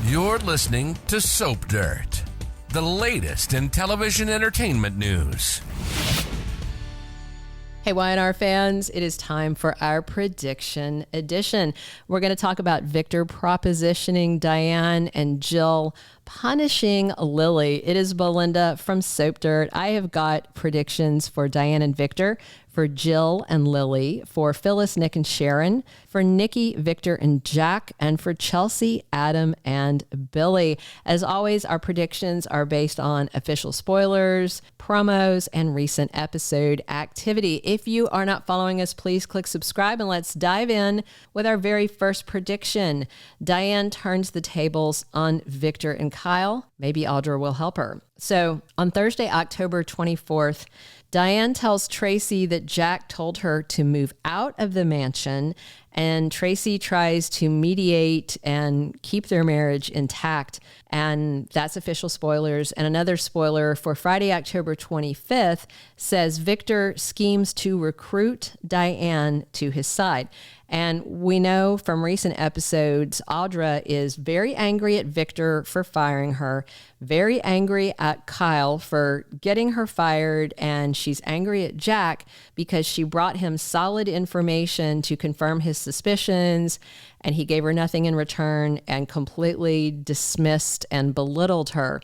You're listening to Soap Dirt, the latest in television entertainment news. Hey, Y&R fans, it is time for our prediction edition. We're going to talk about Victor propositioning Diane and Jill punishing Lily. It is Belinda from Soap Dirt. I have got predictions for Diane and Victor, for Jill and Lily, for Phyllis, Nick, and Sharon, for Nikki, Victor, and Jack, and for Chelsea, Adam, and Billy. As always, our predictions are based on official spoilers, promos, and recent episode activity. If you are not following us, please click subscribe, and let's dive in with our very first prediction. Diane turns the tables on Victor and Kyle. Maybe Audra will help her. So on Thursday, October 24th, Diane tells Tracy that Jack told her to move out of the mansion, and Tracy tries to mediate and keep their marriage intact. And that's official spoilers. And another spoiler for Friday, October 25th says Victor schemes to recruit Diane to his side. And we know from recent episodes, Audra is very angry at Victor for firing her, very angry at Kyle for getting her fired, and she's angry at Jack because she brought him solid information to confirm his suspicions, and he gave her nothing in return and completely dismissed and belittled her.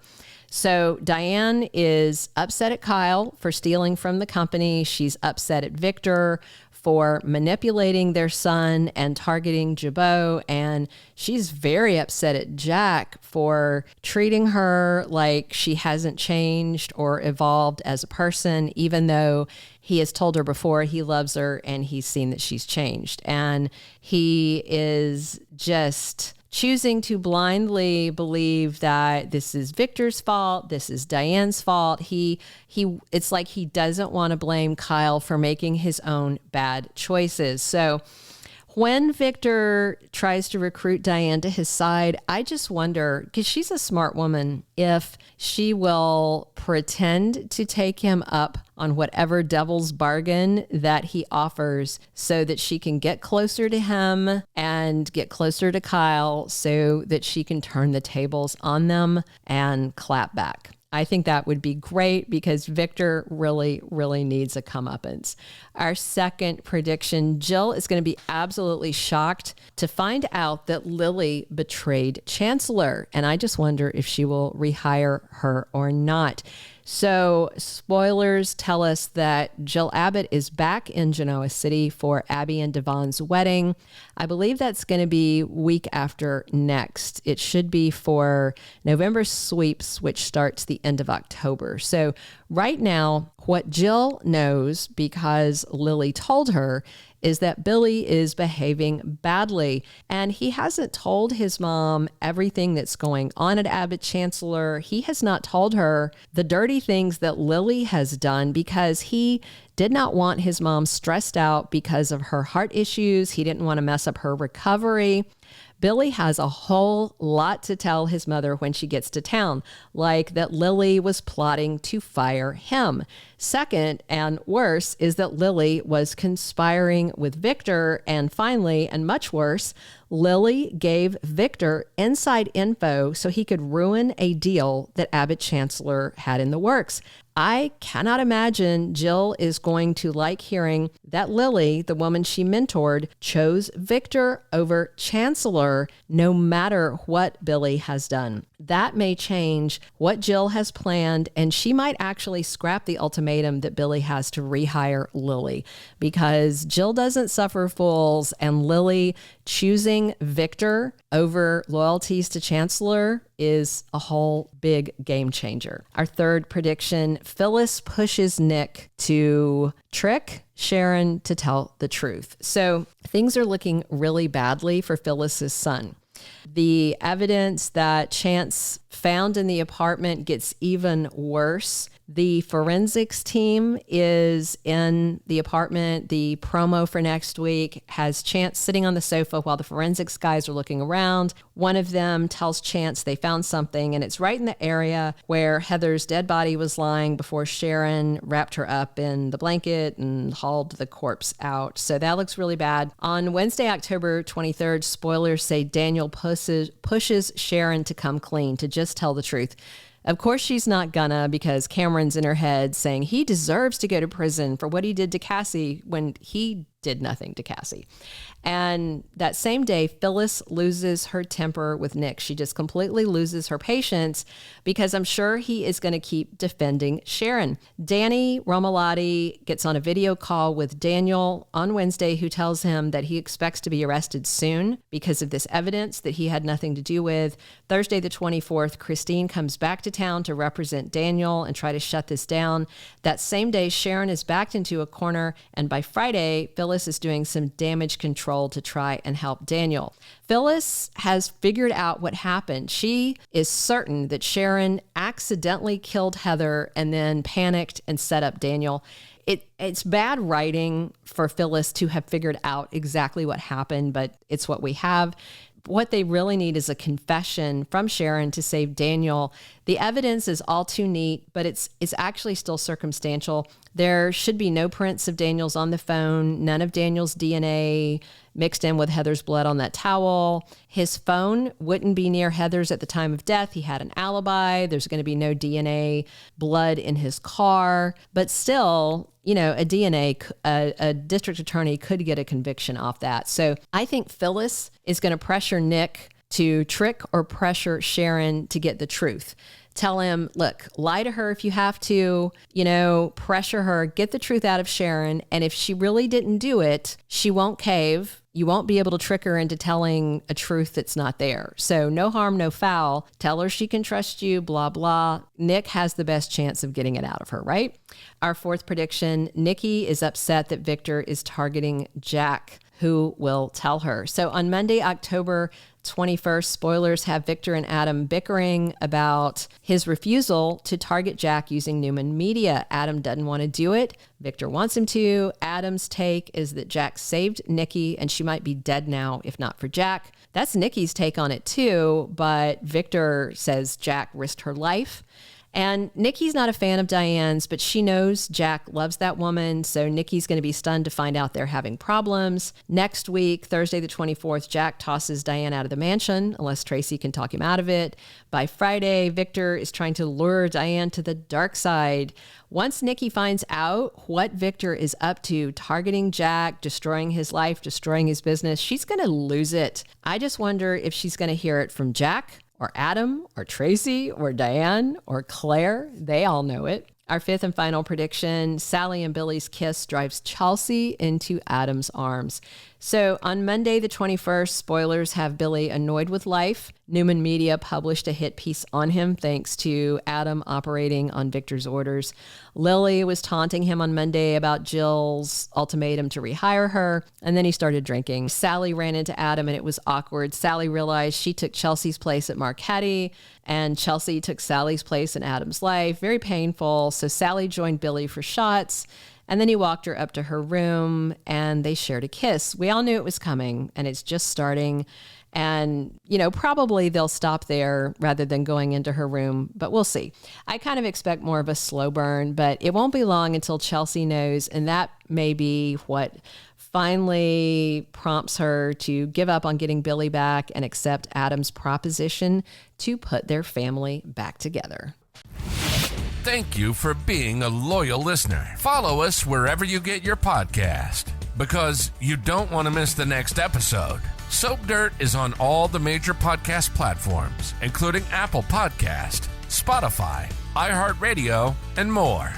So Diane is upset at Kyle for stealing from the company. She's upset at Victor for manipulating their son and targeting Jabot. And she's very upset at Jack for treating her like she hasn't changed or evolved as a person, even though he has told her before he loves her and he's seen that she's changed. And he is just choosing to blindly believe that this is Victor's fault, this is Diane's fault. It's like he doesn't want to blame Kyle for making his own bad choices. So when Victor tries to recruit Diane to his side, I just wonder, because she's a smart woman, if she will pretend to take him up on whatever devil's bargain that he offers so that she can get closer to him and get closer to Kyle so that she can turn the tables on them and clap back. I think that would be great because Victor really, really needs a comeuppance. Our second prediction, Jill is going to be absolutely shocked to find out that Lily betrayed Chancellor. And I just wonder if she will rehire her or not. So spoilers tell us that Jill Abbott is back in Genoa City for Abby and Devon's wedding. I believe that's going to be week after next. It should be for November sweeps, which starts the end of October. So right now, what Jill knows, because Lily told her, is that Billy is behaving badly. And he hasn't told his mom everything that's going on at Abbott Chancellor. He has not told her the dirty things that Lily has done because he did not want his mom stressed out because of her heart issues. He didn't want to mess up her recovery. Billy has a whole lot to tell his mother when she gets to town, like that Lily was plotting to fire him. Second, and worse, is that Lily was conspiring with Victor. And finally, and much worse, Lily gave Victor inside info so he could ruin a deal that Abbott Chancellor had in the works. I cannot imagine Jill is going to like hearing that Lily, the woman she mentored, chose Victor over Chancellor, no matter what Billy has done. That may change what Jill has planned, and she might actually scrap the ultimatum that Billy has to rehire Lily, because Jill doesn't suffer fools, and Lily choosing Victor over loyalties to Chancellor is a whole big game changer. Our third prediction, Phyllis pushes Nick to trick Sharon to tell the truth. So things are looking really badly for Phyllis's son. The evidence that Chance found in the apartment gets even worse The forensics team is in the apartment. The promo for next week has Chance sitting on the sofa while the forensics guys are looking around. One of them tells Chance they found something, and it's right in the area where Heather's dead body was lying before Sharon wrapped her up in the blanket and hauled the corpse out. So that looks really bad. On Wednesday, October 23rd, spoilers say Daniel pushes Sharon to come clean, to just tell the truth. Of course she's not gonna, because Cameron's in her head saying he deserves to go to prison for what he did to Cassie when he did nothing to Cassie. And that same day, Phyllis loses her temper with Nick. She just completely loses her patience because I'm sure he is going to keep defending Sharon. Danny Romalotti gets on a video call with Daniel on Wednesday, who tells him that he expects to be arrested soon because of this evidence that he had nothing to do with. Thursday, the 24th, Christine comes back to town to represent Daniel and try to shut this down. That same day, Sharon is backed into a corner, and by Friday, Phyllis is doing some damage control to try and help Daniel. Phyllis has figured out what happened. She is certain that Sharon accidentally killed Heather and then panicked and set up Daniel. It's bad writing for Phyllis to have figured out exactly what happened, but it's what we have. What they really need is a confession from Sharon to save Daniel. The evidence is all too neat, but it's actually still circumstantial. There should be no prints of Daniel's on the phone, none of Daniel's DNA mixed in with Heather's blood on that towel. His phone wouldn't be near Heather's at the time of death. He had an alibi. There's going to be no DNA blood in his car. But still, a district attorney could get a conviction off that. So I think Phyllis is going to pressure Nick to trick or pressure Sharon to get the truth. Tell him, look, lie to her if you have to, pressure her, get the truth out of Sharon. And if she really didn't do it, she won't cave. You won't be able to trick her into telling a truth that's not there. So no harm, no foul. Tell her she can trust you, blah, blah. Nick has the best chance of getting it out of her, right? Our fourth prediction, Nikki is upset that Victor is targeting Jack. Who will tell her? So on Monday, October 21st, spoilers have Victor and Adam bickering about his refusal to target Jack using Newman Media. Adam doesn't want to do it. Victor wants him to. Adam's take is that Jack saved Nikki and she might be dead now if not for Jack. That's Nikki's take on it too, but Victor says Jack risked her life. And Nikki's not a fan of Diane's, but she knows Jack loves that woman, so Nikki's going to be stunned to find out they're having problems. Next week, Thursday the 24th, Jack tosses Diane out of the mansion, unless Tracy can talk him out of it. By Friday, Victor is trying to lure Diane to the dark side. Once Nikki finds out what Victor is up to, targeting Jack, destroying his life, destroying his business, she's going to lose it. I just wonder if she's going to hear it from Jack, or Adam, or Tracy, or Diane, or Claire. They all know it. Our fifth and final prediction, Sally and Billy's kiss drives Chelsea into Adam's arms. So on Monday, the 21st, spoilers have Billy annoyed with life. Newman Media published a hit piece on him thanks to Adam operating on Victor's orders. Lily was taunting him on Monday about Jill's ultimatum to rehire her, and then he started drinking. Sally ran into Adam and it was awkward. Sally realized she took Chelsea's place at Marquette, and Chelsea took Sally's place in Adam's life. Very painful. So Sally joined Billy for shots. And then he walked her up to her room and they shared a kiss. We all knew it was coming and it's just starting. And, probably they'll stop there rather than going into her room, but we'll see. I kind of expect more of a slow burn, but it won't be long until Chelsea knows. And that may be what finally prompts her to give up on getting Billy back and accept Adam's proposition to put their family back together. Thank you for being a loyal listener. Follow us wherever you get your podcast, because you don't want to miss the next episode. Soap Dirt is on all the major podcast platforms, including Apple Podcast, Spotify, iHeartRadio, and more.